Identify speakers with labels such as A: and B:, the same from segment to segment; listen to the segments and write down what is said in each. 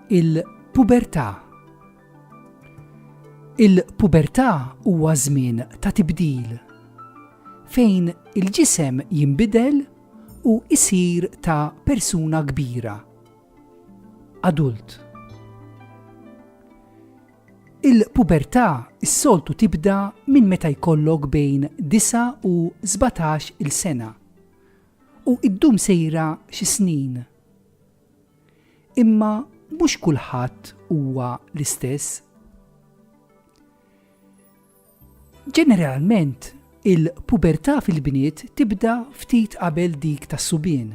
A: Il-pubertà. Il-pubertà huwa żmien ta' tibdil fejn il-ġisem jinbidel u jsir ta' persuna kbira, adult. Il-pubertà is-soltu tibda minn meta jkollok bejn 9 u 17 il-sena u ddum sejra xi snin. Imma mhux kulħadd huwa l-istess. Ġeneralment, il-pubertà fil-bniet tibda ftit qabel dik tas-subien.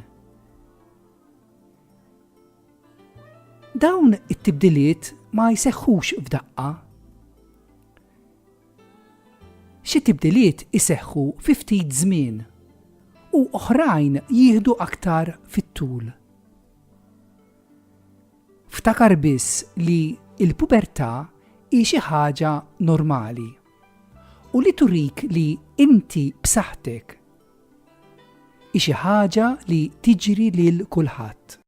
A: Dawn it-tibdiliet ma jseħħux f'daqqa. Xi tibdiliet iseħħu fi ftit żmien u oħrajn jieħdu aktar fit-tul. Ftakar biss li l-pubertà hi xi ħaġa normali u li turik li inti b'saħħtek hi xi ħaġa li tiġri lil kulħadd.